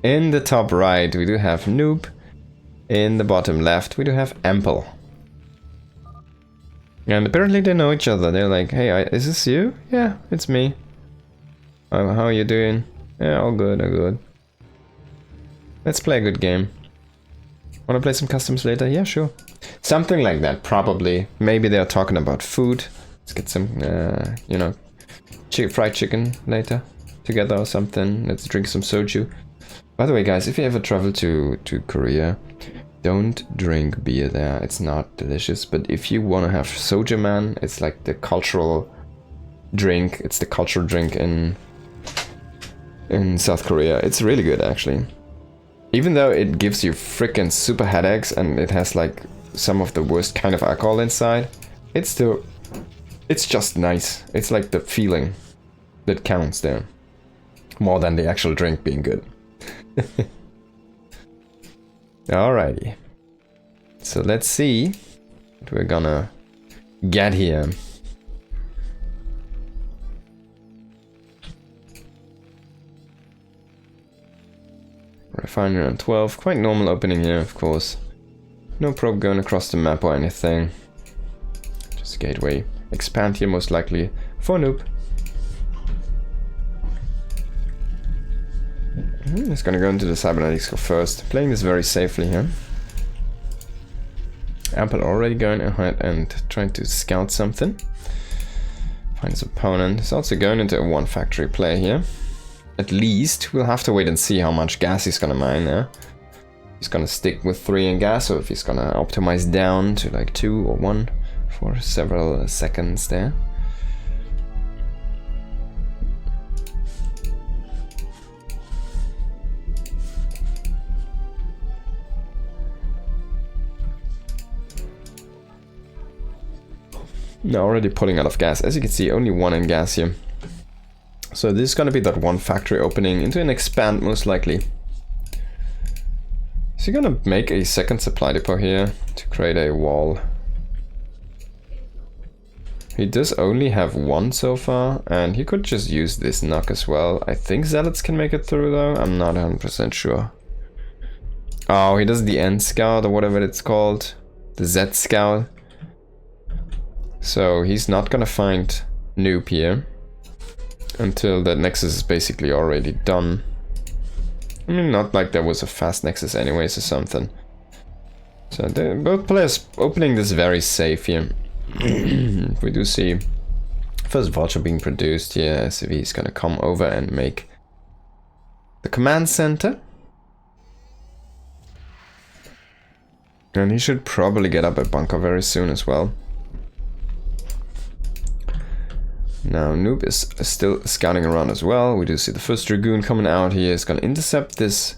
In the top right, we do have Noob. In the bottom left, we do have Ample. And apparently they know each other. They're like, hey, is this you? Yeah, it's me. How are you doing? Yeah, all good, all good. Let's play a good game. Wanna play some customs later? Yeah, sure. Something like that, probably. Maybe they're talking about food. Let's get some, you know, fried chicken later together or something. Let's drink some soju. By the way, guys, if you ever travel to Korea, don't drink beer there. It's not delicious. But if you want to have soju, man, it's like the cultural drink. It's the cultural drink in South Korea. It's really good, actually. Even though it gives you freaking super headaches and it has like some of the worst kind of alcohol inside, it's just nice. It's like the feeling that counts there, more than the actual drink being good. Alrighty. So let's see what we're gonna get here. Refinery on 12. Quite normal opening here, of course. No probe going across the map or anything. Just gateway. Expand here most likely for Noob. He's gonna go into the cybernetics first. Playing this very safely here. Ample already going ahead and trying to scout something. Find his opponent. He's also going into a one factory play here. At least we'll have to wait and see how much gas he's gonna mine there. He's gonna stick with 3 in gas, or if he's gonna optimize down to like 2 or 1 for several seconds there. Now already pulling out of gas. As you can see, only 1 in gas here. So this is gonna be that one factory opening into an expand most likely. Is he gonna make a second supply depot here to create a wall? He does only have 1 so far, and he could just use this knock as well. I think zealots can make it through though, I'm not 100% sure. Oh, he does the N scout or whatever it's called. The Z scout. So he's not gonna find Noob here until that nexus is basically already done. I mean, not like there was a fast nexus anyways or something. So both players opening this very safe here. We do see first vulture being produced here. SCV is gonna come over and make the command center. And he should probably get up a bunker very soon as well. Now Noob is still scouting around as well. We do see the first Dragoon coming out here. He's gonna intercept this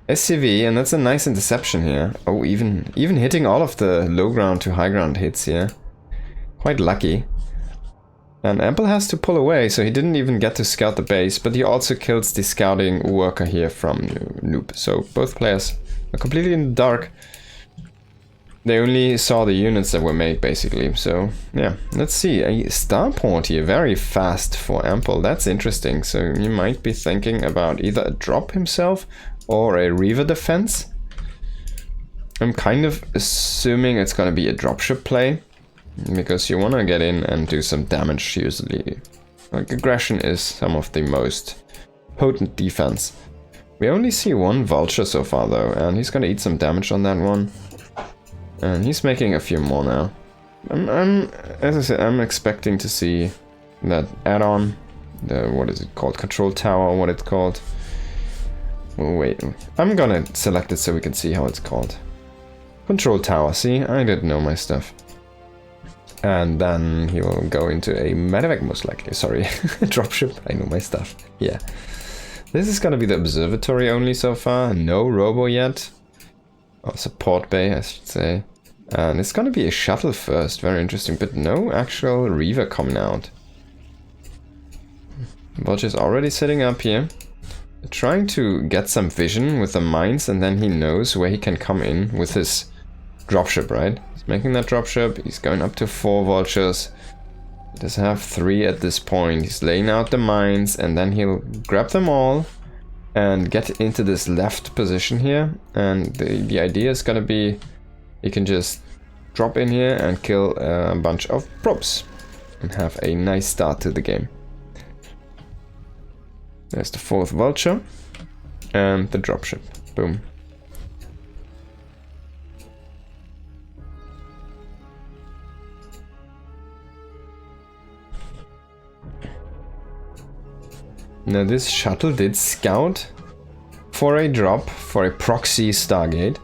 SCV, and that's a nice interception here. Oh, even hitting all of the low ground to high ground hits here. Quite lucky. And Ample has to pull away, so he didn't even get to scout the base, but he also kills the scouting worker here from Noob. So both players are completely in the dark. They only saw the units that were made, basically. So, yeah. Let's see. A starport here. Very fast for Ample. That's interesting. So, you might be thinking about either a drop himself or a Reaver defense. I'm kind of assuming it's going to be a dropship play. Because you want to get in and do some damage, usually. Like, aggression is some of the most potent defense. We only see 1 vulture so far, though. And he's going to eat some damage on that one. And he's making a few more now. As I said, I'm expecting to see that add-on, the, what is it called, control tower, what it's called. Oh, wait, I'm gonna select it so we can see how it's called. Control tower, see, I didn't know my stuff. And then he will go into a medevac most likely, sorry, dropship, I know my stuff, yeah. This is gonna be the observatory only so far, no robo yet. Or support bay, I should say. And it's gonna be a shuttle first, very interesting, but no actual Reaver coming out. Vulture's already setting up here. Trying to get some vision with the mines, and then he knows where he can come in with his dropship, right? He's making that dropship, he's going up to 4 vultures. He does have 3 at this point. He's laying out the mines, and then he'll grab them all and get into this left position here. And the idea is gonna be you can just drop in here and kill a bunch of probes and have a nice start to the game. There's the 4th vulture and the dropship. Boom. Now this shuttle did scout for a drop, for a proxy Stargate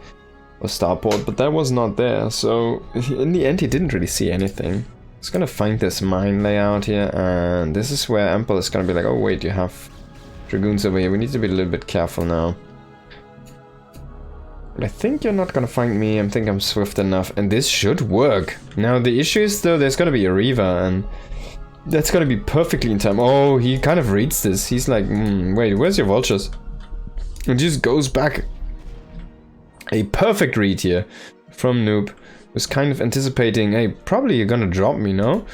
or starport, but that was not there, so in the end he didn't really see anything. He's gonna find this mine layout here, and this is where Ample is gonna be like, oh wait, you have Dragoons over here, we need to be a little bit careful now. But I think you're not gonna find me, I think I'm swift enough, and this should work. Now the issue is though, there's gonna be a Reaver, and that's gonna be perfectly in time. Oh, he kind of reads this. He's like, wait, where's your vultures? And just goes back. A perfect read here from Noob. Was kind of anticipating, hey, probably you're gonna drop me, no?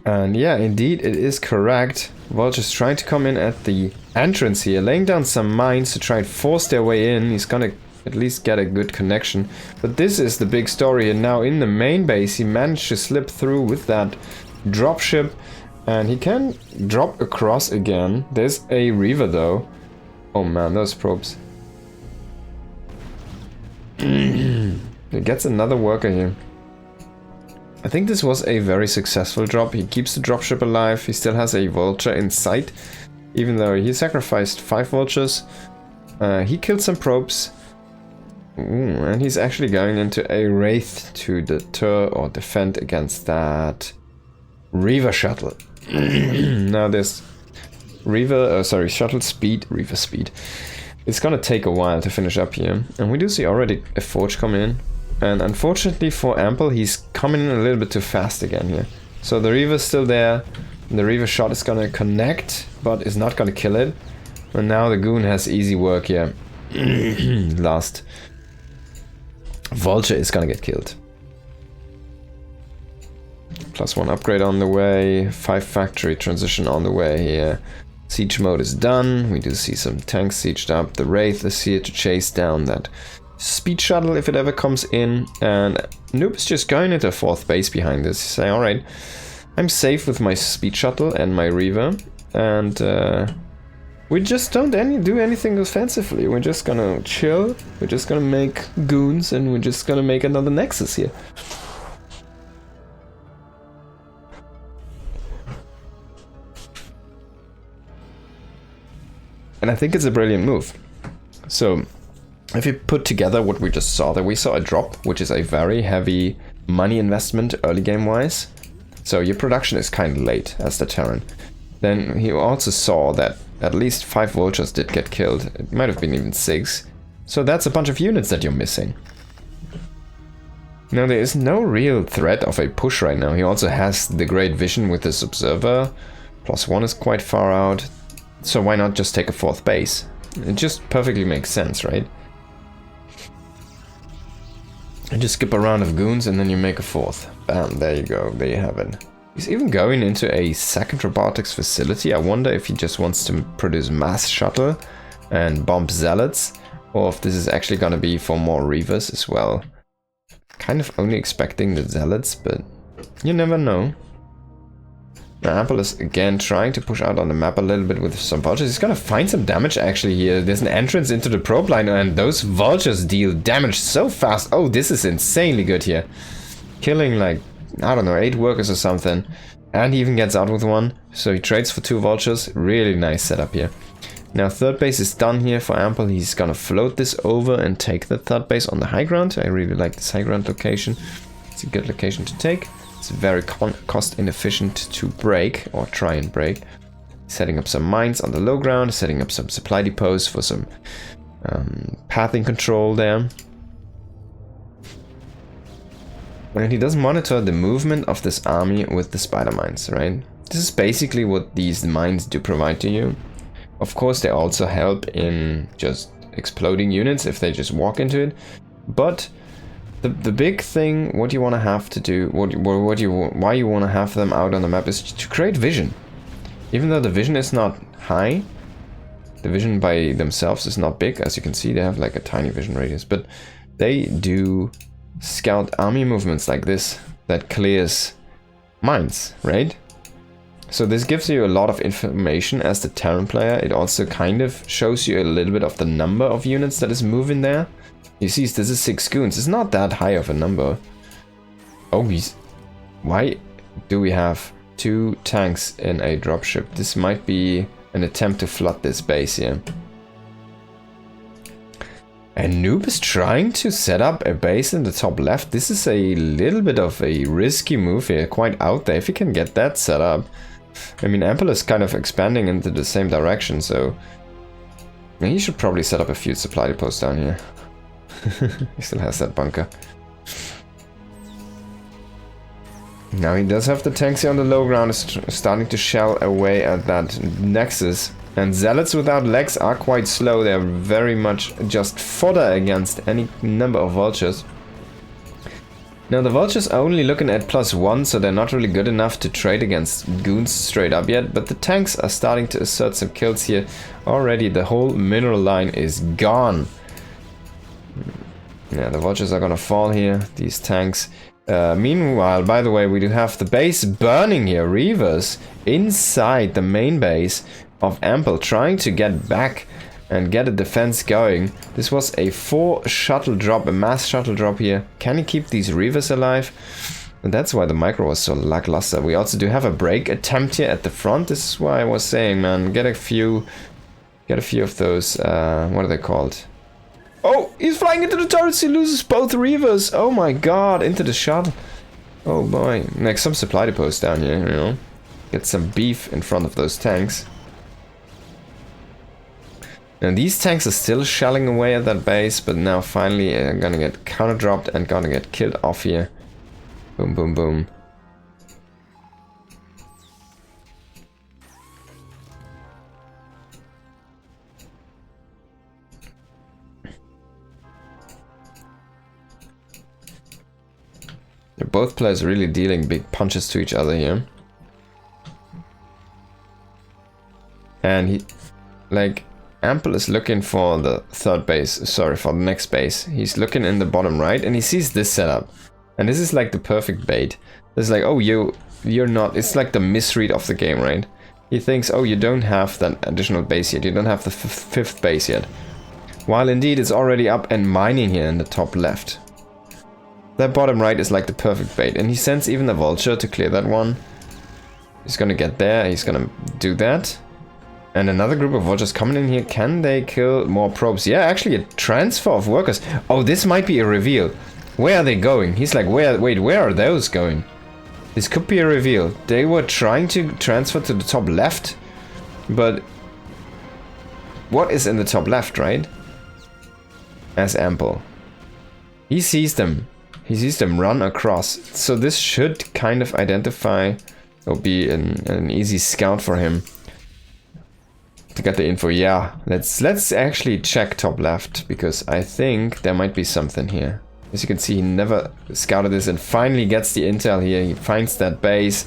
And yeah, indeed, it is correct. Vultures trying to come in at the entrance here, laying down some mines to try and force their way in. He's gonna at least get a good connection. But this is the big story, and now in the main base, he managed to slip through with that dropship, and he can drop across again. There's a Reaver though. Oh man, those probes. He gets another worker here. I think this was a very successful drop. He keeps the dropship alive. He still has a vulture in sight, even though he sacrificed 5 vultures. He killed some probes. Ooh, and he's actually going into a Wraith to deter or defend against that Reaver shuttle. Now this shuttle speed, Reaver speed. It's gonna take a while to finish up here. And we do see already a Forge come in. And unfortunately for Ample, he's coming in a little bit too fast again here. So the Reaver's still there. The Reaver shot is gonna connect, but is not gonna kill it. And now the Goon has easy work here. Last Vulture is gonna get killed. +1 upgrade on the way, 5 factory transition on the way here. Siege mode is done, we do see some tanks sieged up, the Wraith is here to chase down that speed shuttle if it ever comes in, and Noob is just going into 4th base behind this. He's saying, alright, I'm safe with my speed shuttle and my Reaver, and we just don't do anything offensively. We're just gonna chill, we're just gonna make goons, and we're just gonna make another Nexus here. And I think it's a brilliant move. So, if you put together what we just saw, that we saw a drop, which is a very heavy money investment early game wise. So your production is kind of late as the Terran. Then you also saw that at least 5 vultures did get killed. It might have been even 6. So that's a bunch of units that you're missing. Now there is no real threat of a push right now. He also has the great vision with this observer. +1 is quite far out. So why not just take a 4th base? It just perfectly makes sense, right? You just skip a round of goons and then you make a 4th. Bam, there you go, there you have it. He's even going into a 2nd robotics facility. I wonder if he just wants to produce mass shuttle and bomb zealots, or if this is actually gonna be for more Reavers as well. Kind of only expecting the zealots, but you never know. Now Ample is again trying to push out on the map a little bit with some vultures. He's gonna find some damage actually here. There's an entrance into the probe line and those vultures deal damage so fast. Oh, this is insanely good here. Killing like, I don't know, 8 workers or something. And he even gets out with 1. So he trades for 2 vultures. Really nice setup here. Now 3rd base is done here for Ample. He's gonna float this over and take the 3rd base on the high ground. I really like this high ground location. It's a good location to take. It's very cost inefficient to break or try and break. Setting up some mines on the low ground, setting up some supply depots for some pathing control there. And he does monitor the movement of this army with the spider mines, right? This is basically what these mines do provide to you. Of course, they also help in just exploding units if they just walk into it, but the big thing, what you want to have to do, why you want to have them out on the map is to create vision. Even though the vision is not high, The vision by themselves is not big. As you can see, they have like a tiny vision radius. But they do scout army movements like this that clears mines, right? So this gives you a lot of information as the Terran player. It also kind of shows you a little bit of the number of units that is moving there. You see, this is 6 goons. It's not that high of a number. Oh, why do we have 2 tanks in a dropship? This might be an attempt to flood this base here. And Noob is trying to set up a base in the top left. This is a little bit of a risky move here, quite out there. If he can get that set up. I mean, Ample is kind of expanding into the same direction, so he should probably set up a few supply depots down here. He still has that bunker. Now he does have the tanks here on the low ground, is starting to shell away at that nexus. And zealots without legs are quite slow. They're very much just fodder against any number of vultures. Now the vultures are only looking at +1, so they're not really good enough to trade against goons straight up yet. But the tanks are starting to assert some kills here. Already the whole mineral line is gone. Yeah, the vultures are gonna fall here, these tanks. Meanwhile, by the way, we do have the base burning here. Reavers inside the main base of Ample trying to get back and get a defense going. This was a 4 shuttle drop, a mass shuttle drop here. Can he keep these Reavers alive? And that's why the micro was so lackluster. We also do have a break attempt here at the front. This is why I was saying, man, get a few of those, what are they called? Oh, he's flying into the turrets. He loses both Reavers. Oh my god, into the shuttle. Oh boy. Make some supply depots down here, you know. Get some beef in front of those tanks. And these tanks are still shelling away at that base, but now finally gonna get counter dropped and gonna get killed off here. Boom, boom, boom. Both players really dealing big punches to each other here. And he, like, Ample is looking for the third base, sorry, for the next base. He's looking in the bottom right and he sees this setup. And this is like the perfect bait. It's like, oh, you're not, it's like the misread of the game, right? He thinks, oh, you don't have that additional base yet, you don't have the fifth base yet. While indeed it's already up and mining here in the top left. That bottom right is like the perfect bait, and he sends even the vulture to clear that one. He's gonna get there, he's gonna do that. And another group of vultures coming in here. Can they kill more probes? Yeah, actually a transfer of workers. Oh, this might be a reveal. Where are they going? He's like, wait, where are those going? This could be a reveal. They were trying to transfer to the top left, but what is in the top left, right? As Ample. He sees them. He sees them run across. So this should kind of identify or be an easy scout for him to get the info. Yeah, let's actually check top left, because I think there might be something here. As you can see, he never scouted this and finally gets the intel here. He finds that base,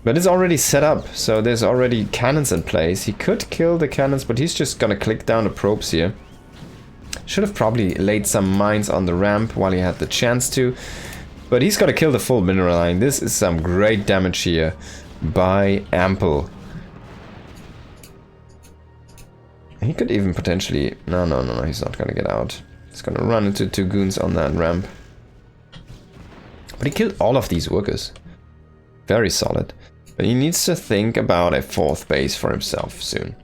but it's already set up, so there's already cannons in place. He could kill the cannons, but he's just gonna click down the probes here. Should have probably laid some mines on the ramp while he had the chance to, but he's got to kill the full mineral line. This is some great damage here by Ample. He could even potentially... No, he's not gonna get out. He's gonna run into 2 goons on that ramp. But he killed all of these workers. Very solid. But he needs to think about a 4th base for himself soon.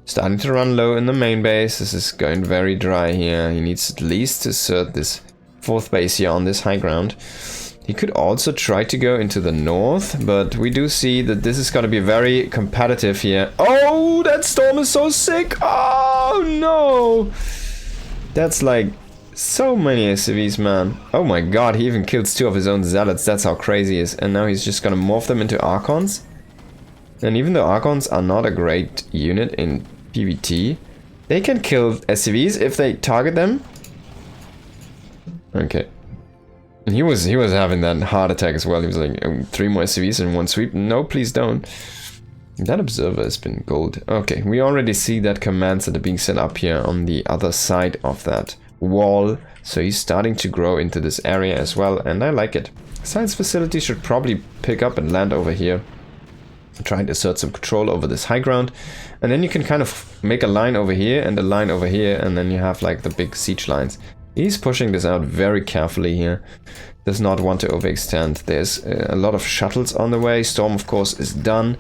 Starting to run low in the main base. This is going very dry here. He needs at least to assert this 4th base here on this high ground. He could also try to go into the north, but we do see that this is going to be very competitive here. Oh, that storm is so sick. Oh, no. That's like so many SCVs, man. Oh my god, he even kills 2 of his own zealots. That's how crazy he is. And now he's just going to morph them into Archons. And even though Archons are not a great unit in PvT, they can kill SCVs if they target them. Okay. And he was having that heart attack as well. He was like, oh, 3 more SCVs in one sweep. No, please don't. That observer has been gold. Okay, we already see that commands that are being set up here on the other side of that wall. So he's starting to grow into this area as well, and I like it. Science facility should probably pick up and land over here. Try and assert some control over this high ground. And then you can kind of make a line over here and a line over here, and then you have like the big siege lines. He's pushing this out very carefully here. Does not want to overextend. There's a lot of shuttles on the way. Storm, of course, is done.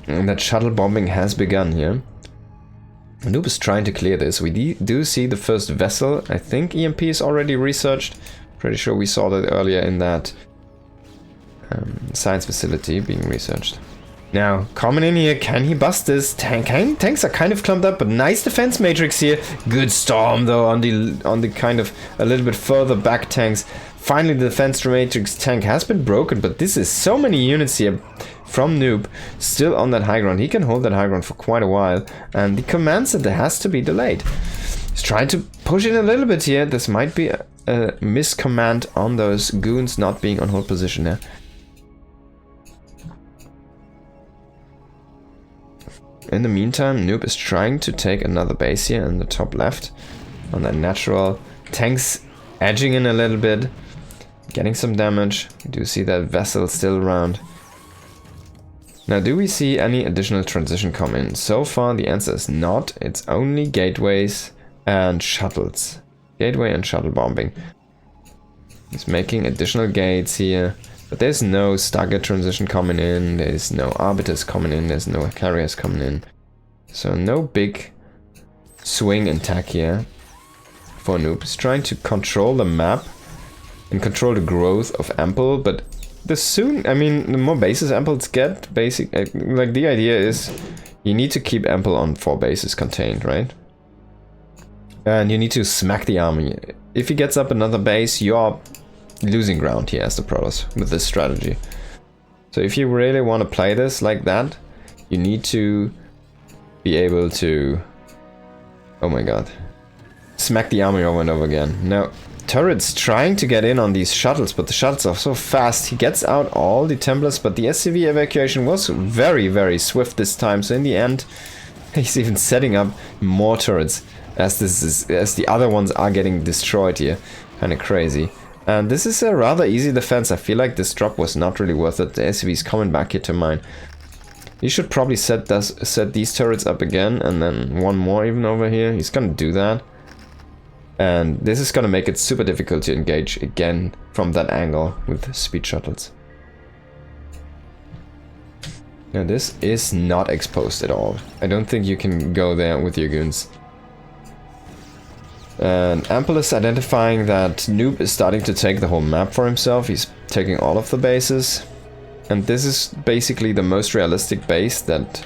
And that shuttle bombing has begun here. Noob is trying to clear this. We do see the first vessel. I think EMP is already researched. Pretty sure we saw that earlier in that science facility being researched. Now, coming in here, can he bust this? Tanks are kind of clumped up, but nice defense matrix here. Good storm though on the kind of a little bit further back tanks. Finally, the defense matrix tank has been broken, but this is so many units here from Noob still on that high ground. He can hold that high ground for quite a while, and the command center has to be delayed. He's trying to push in a little bit here. This might be a miscommand on those goons not being on hold position there. In the meantime, Noob is trying to take another base here in the top left on that natural. Tanks edging in a little bit, getting some damage. You do see that vessel still around. Now, do we see any additional transition come in? So far, the answer is not. It's only gateways and shuttles. Gateway and shuttle bombing. He's making additional gates here. But there's no Stargate transition coming in, there's no arbiters coming in, there's no carriers coming in. So no big swing in tech here for Noob. He's trying to control the map and control the growth of Ample, but the more bases Amples get, like the idea is you need to keep Ample on 4 bases contained, right? And you need to smack the army. If he gets up another base, you're losing ground here as the Protoss with this strategy. So if you really want to play this like that, you need to be able to, oh my god, smack the army over and over again. Now, turrets trying to get in on these shuttles, but the shuttles are so fast. He gets out all the Templars, but the SCV evacuation was very, very swift this time. So in the end, he's even setting up more turrets as the other ones are getting destroyed here. Kind of crazy. And this is a rather easy defense. I feel like this drop was not really worth it. The SCV is coming back here to mine. He should probably set these turrets up again, and then one more even over here. He's gonna do that. And this is gonna make it super difficult to engage again from that angle with speed shuttles. Now this is not exposed at all. I don't think you can go there with your goons. And Ample is identifying that Noob is starting to take the whole map for himself. He's taking all of the bases. And this is basically the most realistic base that,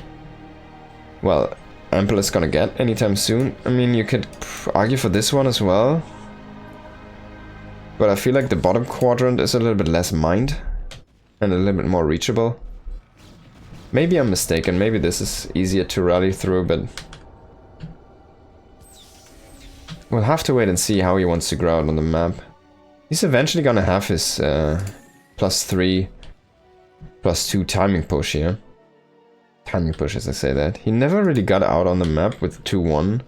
well, Ample is gonna get anytime soon. I mean, you could argue for this one as well. But I feel like the bottom quadrant is a little bit less mined. And a little bit more reachable. Maybe I'm mistaken. Maybe this is easier to rally through, but we'll have to wait and see how he wants to grow out on the map. He's eventually gonna have his +3, +2 timing push here. Timing push, as I say that. He never really got out on the map with 2-1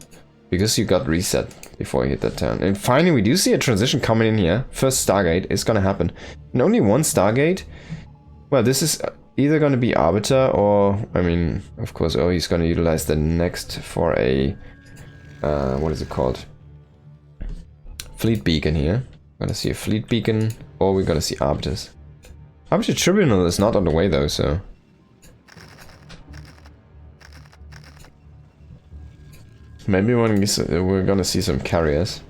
because you got reset before you hit that turn. And finally, we do see a transition coming in here. First Stargate is gonna happen. And only one Stargate? Well, this is either gonna be Arbiter or, I mean, of course, oh, he's gonna utilize the next for a, what is it called? Fleet beacon here. We're gonna see a fleet beacon, or we're gonna see arbiters. Arbiter Tribunal is not on the way though, so maybe we're gonna see some carriers.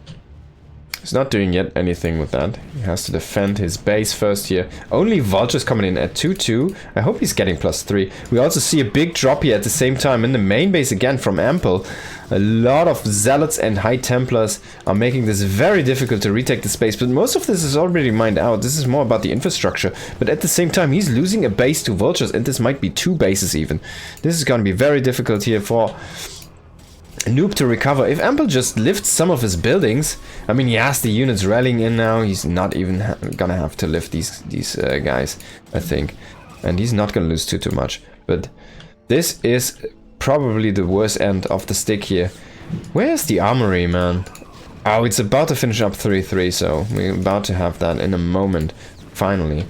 He's not doing yet anything with that. He has to defend his base first here. Only vultures coming in at 2-2. I hope he's getting +3. We also see a big drop here at the same time in the main base again from Ample. A lot of Zealots and High Templars are making this very difficult to retake the space, but most of this is already mined out. This is more about the infrastructure, but at the same time he's losing a base to vultures, and this might be 2 bases even. This is going to be very difficult here for Noob to recover. If Ample just lifts some of his buildings, I mean, he has the units rallying in now. He's not even gonna have to lift these guys, I think. And he's not gonna lose too much. But this is probably the worst end of the stick here. Where's the armory, man? Oh, it's about to finish up 3-3, so we're about to have that in a moment. Finally.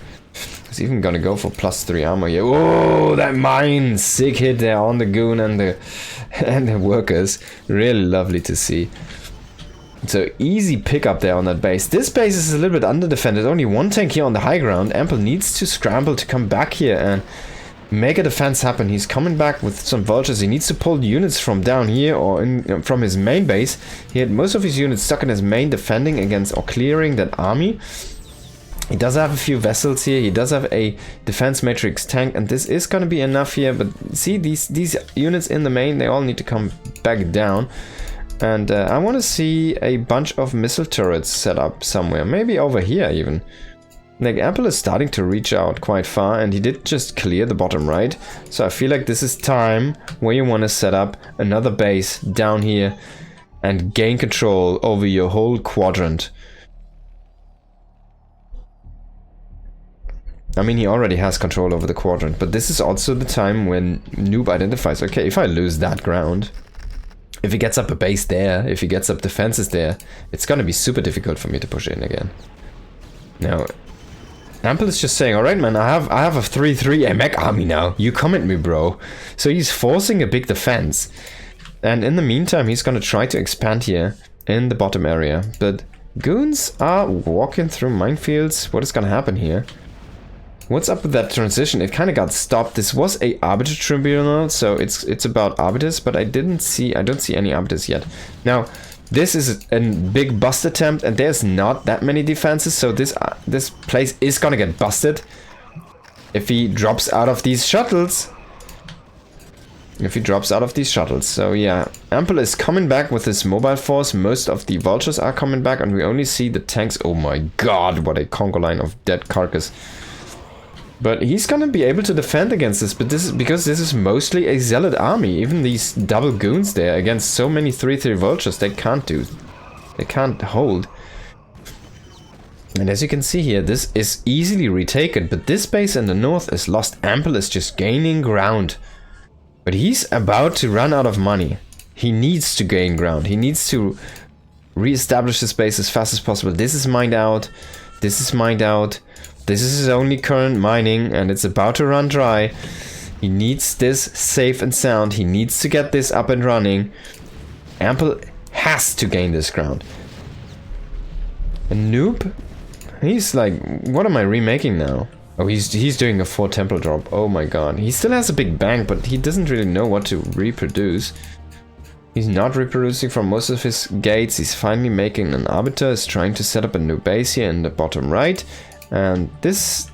He's even gonna go for +3 armor here. Oh, that mine! Sick hit there on the goon and the workers. Really lovely to see. So easy pickup there on that base. This base is a little bit under-defended. Only one tank here on the high ground. Ample needs to scramble to come back here and make a defense happen. He's coming back with some vultures. He needs to pull units from down here or from his main base. He had most of his units stuck in his main defending against or clearing that army. He does have a few vessels here. He does have a defense matrix tank, and this is going to be enough here. But see, these units in the main, they all need to come back down. And I want to see a bunch of missile turrets set up somewhere. Maybe over here even. Like, Ample is starting to reach out quite far, and he did just clear the bottom right. So I feel like this is time where you want to set up another base down here and gain control over your whole quadrant. I mean, he already has control over the quadrant, but this is also the time when Noob identifies, okay, if I lose that ground, if he gets up a base there, if he gets up defenses there, it's gonna be super difficult for me to push in again. Now, Ample is just saying, alright man, I have a 3-3 mech army now, you come at me, bro. So he's forcing a big defense. And in the meantime, he's gonna try to expand here in the bottom area. But goons are walking through minefields. What is gonna happen here? What's up with that transition? It kind of got stopped. This was a arbiter tribunal, so it's about arbiters, but I don't see any arbiters yet. Now, this is a big bust attempt, and there's not that many defenses, so this place is gonna get busted if he drops out of these shuttles. So yeah, Ample is coming back with his mobile force. Most of the vultures are coming back, and we only see the tanks. Oh my god, what a conga line of dead carcass. But he's gonna be able to defend against this, but this is because this is mostly a zealot army. Even these double goons there against so many 3-3 vultures, they can't hold. And as you can see here, this is easily retaken, but this base in the north is lost. Ample is just gaining ground. But he's about to run out of money. He needs to gain ground. He needs to re-establish his base as fast as possible. This is mined out. This is mined out. This is his only current mining, and it's about to run dry. He needs this safe and sound. He needs to get this up and running. Ample has to gain this ground. And Noob, he's like, what am I remaking now? Oh, he's doing a 4 temple drop. Oh my god. He still has a big bank, but he doesn't really know what to reproduce. He's not reproducing from most of his gates. He's finally making an arbiter. He's trying to set up a new base here in the bottom right. And this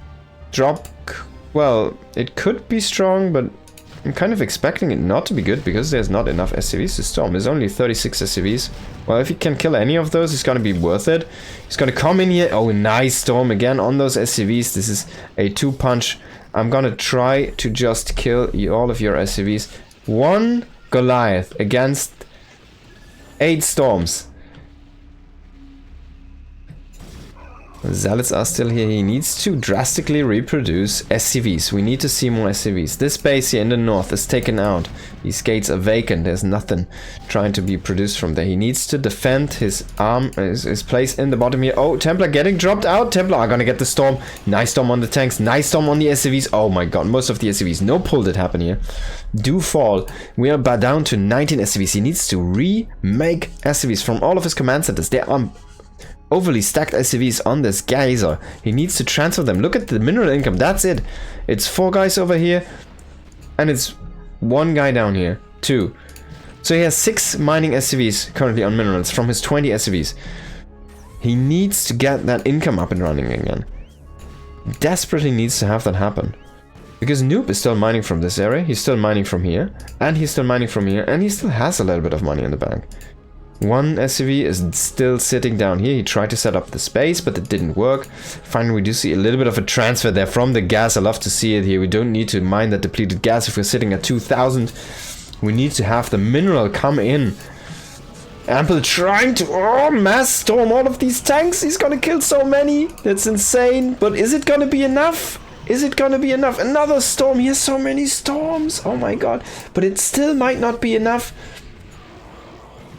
drop, well, it could be strong, but I'm kind of expecting it not to be good because there's not enough SCVs to storm. There's only 36 SCVs. Well, if he can kill any of those, it's gonna be worth it. He's gonna come in here. Oh, nice storm again on those SCVs. This is a 2-punch. I'm gonna try to just kill all of your SCVs. 1 Goliath against 8 storms. Zealots are still here. He needs to drastically reproduce SCVs. We need to see more SCVs. This base here in the north is taken out. These gates are vacant. There's nothing trying to be produced from there. He needs to defend his his place in the bottom here. Oh, Templar getting dropped out. Templar are gonna get the storm. Nice storm on the tanks. Nice storm on the SCVs. Oh my god, most of the SCVs. No pull did happen here. Do fall. We are down to 19 SCVs. He needs to remake SCVs from all of his command centers. There are overly stacked SCVs on this geyser. He needs to transfer them. Look at the mineral income. That's it. It's 4 guys over here, and it's 1 guy down here. 2. So he has 6 mining SCVs currently on minerals from his 20 SCVs. He needs to get that income up and running again. Desperately needs to have that happen. Because Noob is still mining from this area. He's still mining from here. And he's still mining from here. And he still has a little bit of money in the bank. 1 SCV is still sitting down here. He tried to set up the space, but it didn't work. Finally, we do see a little bit of a transfer there from the gas. I love to see it here. We don't need to mine that depleted gas if we're sitting at 2,000. We need to have the mineral come in. Ample trying to mass storm all of these tanks. He's gonna kill so many. That's insane. But is it gonna be enough? Is it gonna be enough? Another storm. He has so many storms. Oh my god. But it still might not be enough.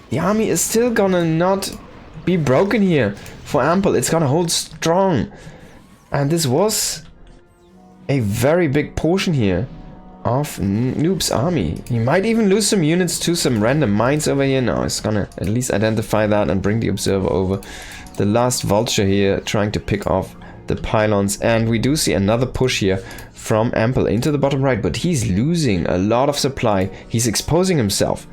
The army is still gonna not be broken here for Ample. It's gonna hold strong. And this was a very big portion here of Noob's army. He might even lose some units to some random mines over here. No, it's gonna at least identify that and bring the observer over. The last vulture here trying to pick off the pylons. And we do see another push here from Ample into the bottom right. But he's losing a lot of supply. He's exposing himself.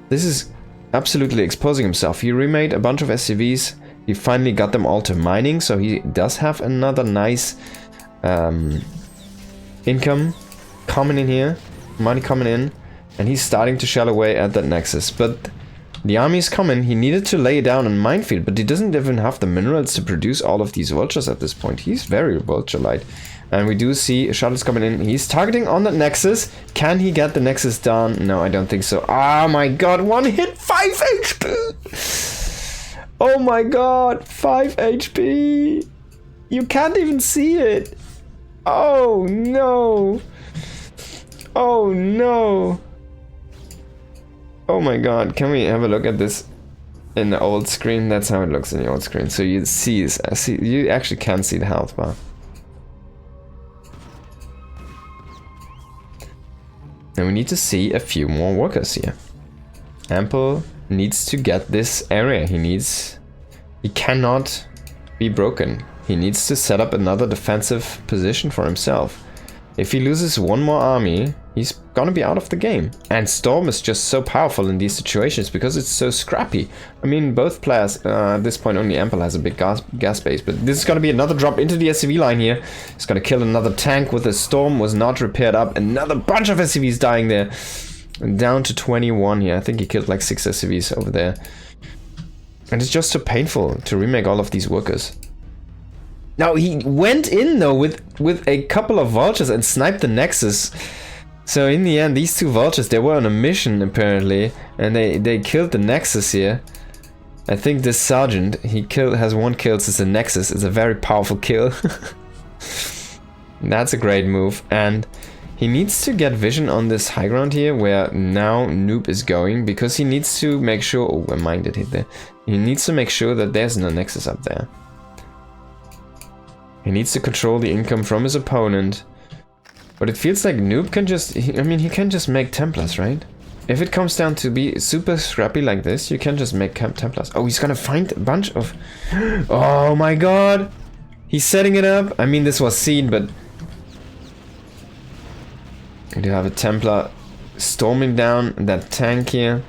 This is absolutely exposing himself. He remade a bunch of SCVs. He finally got them all to mining. So he does have another nice income coming in here, money coming in, and he's starting to shell away at that nexus. But the army is coming. He needed to lay down a minefield, but he doesn't even have the minerals to produce all of these vultures at this point. He's very vulture-light. And we do see shuttles coming in. He's targeting on that nexus. Can he get the nexus done? No, I don't think so. Oh my god, one hit, 5 HP! Oh my god, 5 HP! You can't even see it! Oh no! Oh no! Oh my god, can we have a look at this in the old screen? That's how it looks in the old screen. So you you actually can see the health bar. And we need to see a few more workers here. Ample needs to get this area. He cannot be broken. He needs to set up another defensive position for himself. If he loses one more army, he's gonna be out of the game. And Storm is just so powerful in these situations because it's so scrappy. I mean, both players, at this point only Ample has a big gas base, but this is gonna be another drop into the SCV line here. It's gonna kill another tank with the Storm, was not repaired up. Another bunch of SCVs dying there. Down to 21 here. I think he killed like 6 SCVs over there. And it's just so painful to remake all of these workers. Now he went in though with a couple of vultures and sniped the nexus. So in the end, these 2 vultures, they were on a mission apparently, and they killed the nexus here. I think this sergeant, has 1 kill since the nexus. It's a very powerful kill. That's a great move, and he needs to get vision on this high ground here, where now Noob is going, because he needs to make sure. Oh, a mine did hit there. He needs to make sure that there's no nexus up there. He needs to control the income from his opponent. But it feels like Noob can just... he can just make Templars, right? If it comes down to be super scrappy like this, you can just make Templars. Oh, he's gonna find a bunch of... Oh my god! He's setting it up. I mean, this was seen, but... We do have a Templar storming down that tank here.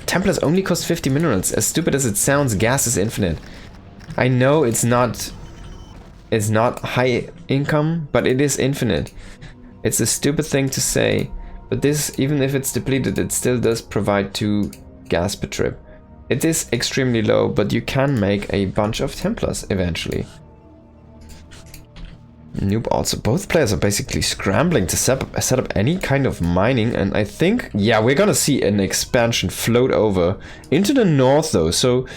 Templars only cost 50 minerals. As stupid as it sounds, gas is infinite. I know it's not high income, but it is infinite. It's a stupid thing to say, but this, even if it's depleted, it still does provide 2 gas per trip. It is extremely low, but you can make a bunch of Templars eventually. Noob also, both players are basically scrambling to set up any kind of mining, and I think, yeah, we're gonna see an expansion float over into the north though, so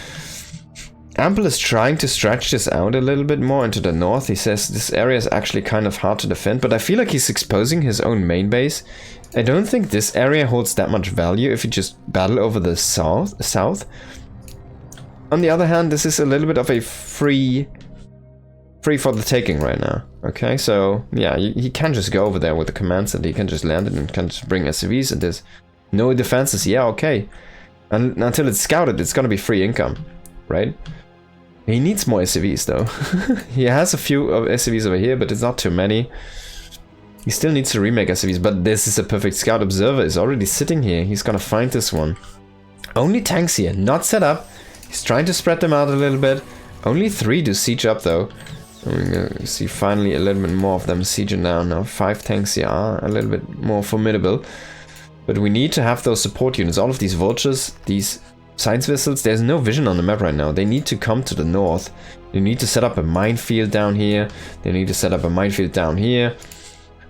Ample is trying to stretch this out a little bit more into the north. He says this area is actually kind of hard to defend, but I feel like he's exposing his own main base. I don't think this area holds that much value if you just battle over the south. On the other hand, this is a little bit of a free for the taking right now. Okay, so yeah, he can just go over there with the commands and he can just land it and can just bring SCVs and there's no defenses. Yeah, okay. And until it's scouted, it's gonna be free income, right? He needs more SCVs though. He has a few of SCVs over here, but it's not too many. He still needs to remake SCVs, but this is a perfect scout. Observer is already sitting here. He's gonna find this one. Only tanks here, not set up. He's trying to spread them out a little bit. Only 3 do siege up though. We're gonna see finally a little bit more of them sieging down now. 5 tanks here are a little bit more formidable. But we need to have those support units. All of these vultures, these science vessels, there's no vision on the map right now. They need to come to the north. They need to set up a minefield down here. They need to set up a minefield down here.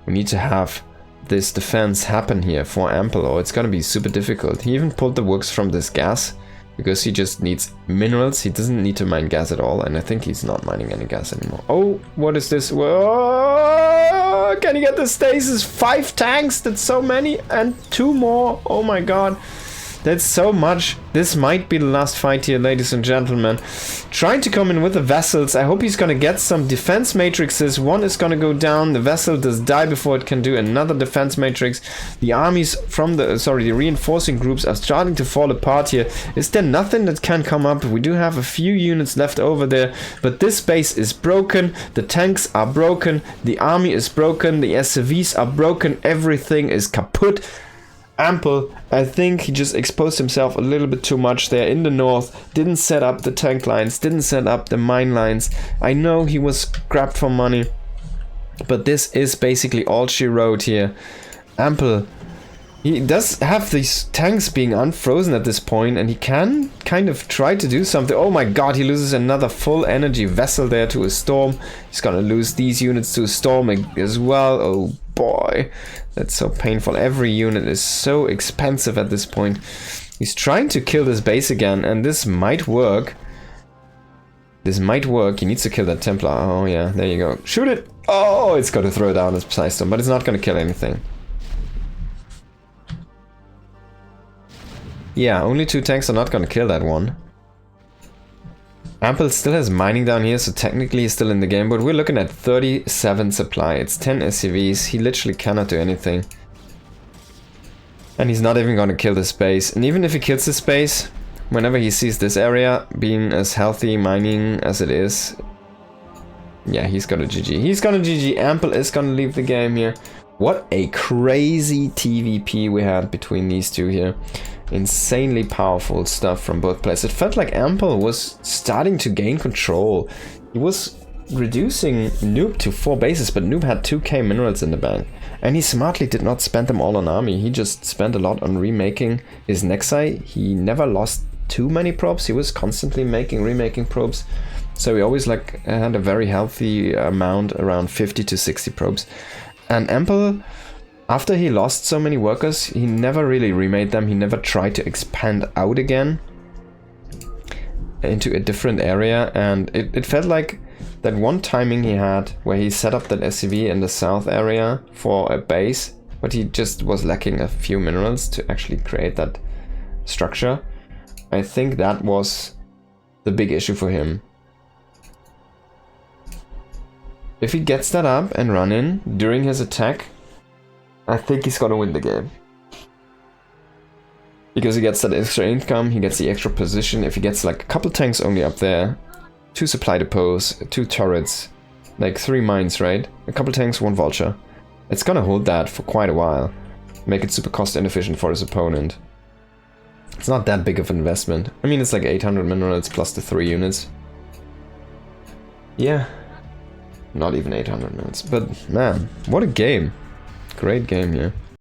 We need to have this defense happen here for Ample, or it's gonna be super difficult. He even pulled the works from this gas because he just needs minerals. He doesn't need to mine gas at all, and I think he's not mining any gas anymore. Oh, what is this? Whoa! Oh, can he get the stasis? 5 tanks? That's so many. And 2 more. Oh my god. That's so much. This might be the last fight here, ladies and gentlemen. Trying to come in with the vessels. I hope he's gonna get some defense matrices. One is gonna go down. The vessel does die before it can do another defense matrix. The armies from the reinforcing groups are starting to fall apart here. Is there nothing that can come up? We do have a few units left over there, but this base is broken. The tanks are broken. The army is broken. The SCVs are broken. Everything is kaput. Ample, I think he just exposed himself a little bit too much there in the north, didn't set up the tank lines, didn't set up the mine lines. I know he was grabbed for money, but this is basically all she wrote here. Ample, he does have these tanks being unfrozen at this point, and he can kind of try to do something. Oh my god, he loses another full energy vessel there to a storm. He's gonna lose these units to a storm as well. Oh boy, that's so painful. Every unit is so expensive at this point. He's trying to kill this base again, and this might work. This might work. He needs to kill that Templar. Oh yeah, there you go. Shoot it! Oh, it's got to throw down his Psi Storm, but it's not going to kill anything. Yeah, only 2 tanks are not going to kill that one. Ample still has mining down here, so technically he's still in the game, but we're looking at 37 supply. It's 10 SCVs. He literally cannot do anything. And he's not even going to kill this base. And even if he kills this base, whenever he sees this area being as healthy mining as it is, yeah, he's gonna GG. He's gonna GG. Ample is gonna leave the game here. What a crazy TVP we had between these two here. Insanely powerful stuff from both players. It felt like Ample was starting to gain control. He was reducing Noob to 4 bases, but Noob had 2k minerals in the bank. And he smartly did not spend them all on army. He just spent a lot on remaking his Nexi. He never lost too many probes. He was constantly remaking probes. So he always had a very healthy amount, around 50 to 60 probes. And Ample, after he lost so many workers, he never really remade them. He never tried to expand out again into a different area. And it felt like that one timing he had where he set up that SCV in the south area for a base, but he just was lacking a few minerals to actually create that structure. I think that was the big issue for him. If he gets that up and running during his attack, I think he's gonna win the game. Because he gets that extra income, he gets the extra position. If he gets like a couple tanks only up there, 2 supply depots, 2 turrets, like 3 mines, right? A couple tanks, 1 vulture. It's gonna hold that for quite a while. Make it super cost inefficient for his opponent. It's not that big of an investment. I mean, it's like 800 minerals plus the 3 units. Yeah. Not even 800 minutes. But man, what a game. Great game here.